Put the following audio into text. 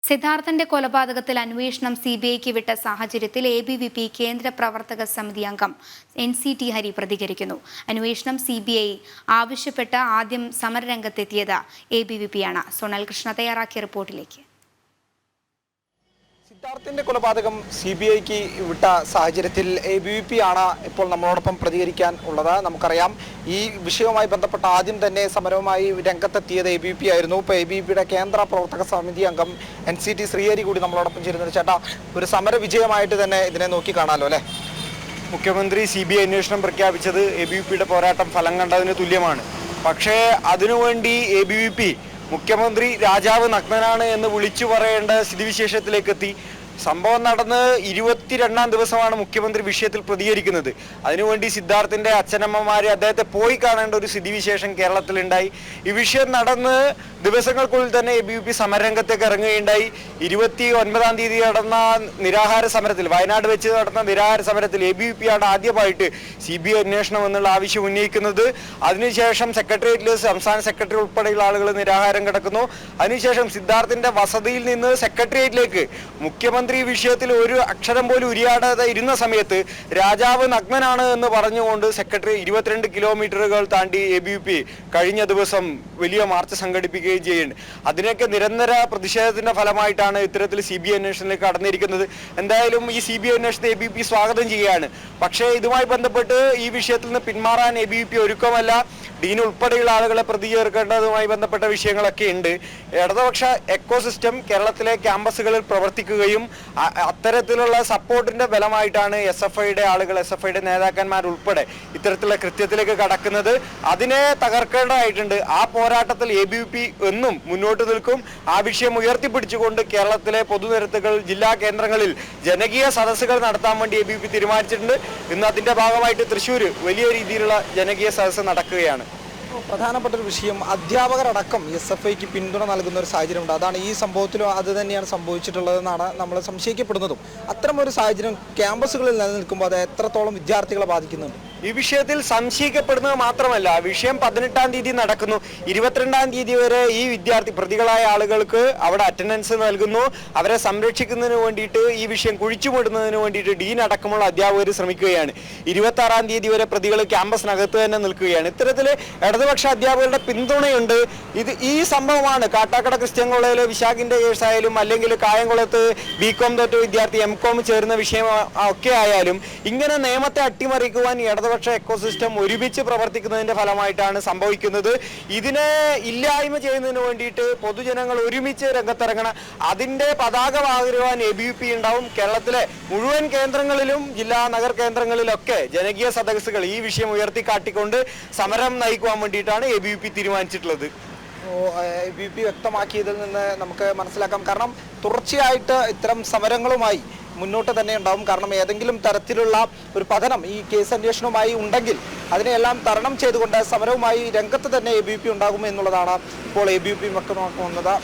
സിദ്ധാർത്ഥന്റെ കൊലപാതകത്തിൽ അന്വേഷണം സിബിഐക്ക് വിട്ട സാഹചര്യത്തിൽ എബിവിപി കേന്ദ്ര പ്രവർത്തക സമിതി അംഗം NCT ഹരി പ്രതികരിക്കുന്നു. അന്വേഷണം സിബിഐ ആവശ്യപ്പെട്ട ആദ്യം സമരരംഗത്തെത്തിയത് എബിവിപിയാണ്. സോണൽ കൃഷ്ണ തയ്യാറാക്കിയ റിപ്പോർട്ടിലേക്ക്. സിദ്ധാർത്ഥിന്റെ കൊലപാതകം സിബിഐക്ക് വിട്ട സാഹചര്യത്തിൽ എബിവിപി ആണ് ഇപ്പോൾ നമ്മളോടൊപ്പം പ്രതികരിക്കാൻ ഉള്ളത്. നമുക്കറിയാം, ഈ വിഷയവുമായി ബന്ധപ്പെട്ട ആദ്യം തന്നെ സമരവുമായി രംഗത്തെത്തിയത് എബിവിപി ആയിരുന്നു. ഇപ്പോൾ എബിവിപിയുടെ കേന്ദ്ര പ്രവർത്തക സമിതി അംഗം NCT ശ്രീഹരി കൂടി നമ്മളോടൊപ്പം ചേരുന്നത്. ചേട്ടാ, ഒരു സമര വിജയമായിട്ട് തന്നെ ഇതിനെ നോക്കി കാണാമല്ലോ അല്ലേ? മുഖ്യമന്ത്രി CBI അന്വേഷണം പ്രഖ്യാപിച്ചത് എബിവിപിയുടെ പോരാട്ടം ഫലം കണ്ടതിന് തുല്യമാണ്. പക്ഷേ അതിനുവേണ്ടി എബിവിപി മുഖ്യമന്ത്രി രാജാവ് നഗ്നനാണ് എന്ന് വിളിച്ചു പറയേണ്ട സ്ഥിതിവിശേഷത്തിലേക്ക് എത്തി. സംഭവം നടന്ന് 22-ാം ദിവസമാണ് മുഖ്യമന്ത്രി വിഷയത്തിൽ പ്രതികരിക്കുന്നത്. അതിനുവേണ്ടി സിദ്ധാർത്ഥിന്റെ അച്ഛനമ്മമാരെ അദ്ദേഹത്തെ പോയി കാണേണ്ട ഒരു സ്ഥിതിവിശേഷം കേരളത്തിലുണ്ടായി. ഈ വിഷയം നടന്ന് ദിവസങ്ങൾക്കുള്ളിൽ തന്നെ എബിവിപി സമരരംഗത്തേക്ക് ഇറങ്ങുകയുണ്ടായി. 29-ാം തീയതി നടന്ന നിരാഹാര സമരത്തിൽ, വയനാട് വെച്ച് നടന്ന നിരാഹാര സമരത്തിൽ എബിവിപിയാണ് ആദ്യമായിട്ട് CBI അന്വേഷണം എന്നുള്ള ആവശ്യം ഉന്നയിക്കുന്നത്. അതിനുശേഷം സെക്രട്ടേറിയറ്റിൽ സംസ്ഥാന സെക്രട്ടറി ഉൾപ്പെടെയുള്ള ആളുകൾ നിരാഹാരം കിടക്കുന്നു. അതിനുശേഷം സിദ്ധാർത്ഥിന്റെ വസതിയിൽ നിന്ന് സെക്രട്ടേറിയറ്റിലേക്ക് മുഖ്യമന്ത്രി വിഷയത്തിൽ ഒരു അക്ഷരം പോലും ഉരിയാടാതെ ഇരുന്ന സമയത്ത് രാജാവ് നഗ്നനാണ് എന്ന് പറഞ്ഞുകൊണ്ട് സെക്രട്ടറി 22 കിലോമീറ്ററുകൾ താണ്ടി എബിവിപി കഴിഞ്ഞ ദിവസം വലിയ മാർച്ച് സംഘടിപ്പിക്കുകയും ചെയ്യുന്നുണ്ട്. അതിനൊക്കെ നിരന്തര പ്രതിഷേധത്തിന്റെ ഫലമായിട്ടാണ് ഇത്തരത്തിൽ CBI അന്വേഷണത്തിലേക്ക് കടന്നിരിക്കുന്നത്. എന്തായാലും ഈ CBI അന്വേഷണത്തെ എബിവിപി സ്വാഗതം ചെയ്യുകയാണ്. പക്ഷേ ഇതുമായി ബന്ധപ്പെട്ട് ഈ വിഷയത്തിൽ നിന്ന് പിന്മാറാൻ എബിവിപി ഒരുക്കമല്ല. ഡീൻ ഉൾപ്പെടെയുള്ള ആളുകളെ പ്രതി ചേർക്കേണ്ടതുമായി ബന്ധപ്പെട്ട വിഷയങ്ങളൊക്കെ ഉണ്ട്. ഇടതുപക്ഷ എക്കോസിസ്റ്റം കേരളത്തിലെ ക്യാമ്പസുകളിൽ പ്രവർത്തിക്കുകയും അത്തരത്തിലുള്ള സപ്പോർട്ടിന്റെ ബലമായിട്ടാണ് SFIയുടെ ആളുകൾ, SFIയുടെ നേതാക്കന്മാർ ഉൾപ്പെടെ ഇത്തരത്തിലുള്ള കൃത്യത്തിലേക്ക് കടക്കുന്നത്. അതിനെ തകർക്കേണ്ടതായിട്ടുണ്ട്. ആ പോരാട്ടത്തിൽ എബിവിപി എന്നും മുന്നോട്ട് നിൽക്കും. ആ വിഷയം ഉയർത്തിപ്പിടിച്ചുകൊണ്ട് കേരളത്തിലെ പൊതുനിരത്തുകൾ, ജില്ലാ കേന്ദ്രങ്ങളിൽ ജനകീയ സദസ്സുകൾ നടത്താൻ വേണ്ടി എബിവിപി തീരുമാനിച്ചിട്ടുണ്ട്. ഇന്ന് അതിന്റെ ഭാഗമായിട്ട് തൃശ്ശൂർ വലിയ രീതിയിലുള്ള ജനകീയ സദസ്സ് നടക്കുകയാണ്. പ്രധാനപ്പെട്ട ഒരു വിഷയം, അധ്യാപകരടക്കം SFIക്ക് പിന്തുണ നൽകുന്ന ഒരു സാഹചര്യമുണ്ട്. അതാണ് ഈ സംഭവത്തിലും അത് തന്നെയാണ് സംഭവിച്ചിട്ടുള്ളതെന്നാണ് നമ്മൾ സംശയിക്കപ്പെടുന്നതും. അത്തരമൊരു സാഹചര്യം ക്യാമ്പസുകളിൽ നിലനിൽക്കുമ്പോൾ അത് എത്രത്തോളം വിദ്യാർത്ഥികളെ ബാധിക്കുന്നുണ്ട്? ഈ വിഷയത്തിൽ സംശയിക്കപ്പെടുന്നത് മാത്രമല്ല, വിഷയം 18-ാം തീയതി നടക്കുന്നു. 22-ാം തീയതി വരെ ഈ വിദ്യാർത്ഥി പ്രതികളായ ആളുകൾക്ക് അവിടെ അറ്റൻഡൻസ് നൽകുന്നു. അവരെ സംരക്ഷിക്കുന്നതിന് വേണ്ടിയിട്ട്, ഈ വിഷയം കുഴിച്ചുമൂടുന്നതിന് വേണ്ടിയിട്ട് ഡീൻ അടക്കമുള്ള അധ്യാപകർ ശ്രമിക്കുകയാണ്. 26-ാം തീയതി വരെ പ്രതികൾ ക്യാമ്പസിനകത്ത് തന്നെ നിൽക്കുകയാണ്. ഇത്തരത്തിൽ ഇടതുപക്ഷ അധ്യാപകരുടെ പിന്തുണയുണ്ട്. ഈ സംഭവമാണ് കാട്ടാക്കട ക്രിസ്ത്യൻ കോളേജിലെ വിശാഖിന്റെ കേസായാലും, അല്ലെങ്കിൽ കായംകുളത്ത് BCom തോറ്റ വിദ്യാർത്ഥി MCom ചേർന്ന വിഷയം ഒക്കെ ആയാലും, ഇങ്ങനെ നിയമത്തെ അട്ടിമറിക്കുവാൻ ഇടതുപക്ഷ എക്കോസിസ്റ്റം ഒരുമിച്ച് പ്രവർത്തിക്കുന്നതിന്റെ ഫലമായിട്ടാണ് സംഭവിക്കുന്നത്. ഇതിനെ ഇല്ലായ്മ ചെയ്യുന്നതിന് വേണ്ടിയിട്ട് പൊതുജനങ്ങൾ ഒരുമിച്ച് രംഗത്തിറങ്ങണം. അതിന്റെ പതാക പകരുവാൻ എബിവിപി ഉണ്ടാവും. കേരളത്തിലെ മുഴുവൻ കേന്ദ്രങ്ങളിലും, ജില്ലാ നഗർ കേന്ദ്രങ്ങളിലൊക്കെ ജനകീയ സദസ്സുകൾ ഈ വിഷയം ഉയർത്തിക്കാട്ടിക്കൊണ്ട് സമരം നയിക്കുവാൻ വേണ്ടിയിട്ടാണ് എബിവിപി തീരുമാനിച്ചിട്ടുള്ളത്. എബിവിപി വ്യക്തമാക്കിയതിൽ നിന്ന് നമുക്ക് മനസ്സിലാക്കാം. കാരണം തുടർച്ചയായിട്ട് ഇത്തരം സമരങ്ങളുമായി മുന്നോട്ട് തന്നെ ഉണ്ടാവും. കാരണം ഏതെങ്കിലും തരത്തിലുള്ള ഒരു പതനം ഈ കേസ് അന്വേഷണവുമായി ഉണ്ടെങ്കിൽ അതിനെല്ലാം തരണം ചെയ്തുകൊണ്ട് സമരവുമായി രംഗത്ത് തന്നെ എബിവിപി ഉണ്ടാകും എന്നുള്ളതാണ് ഇപ്പോൾ എബിവിപി വ്യക്തമാക്കുന്നത്.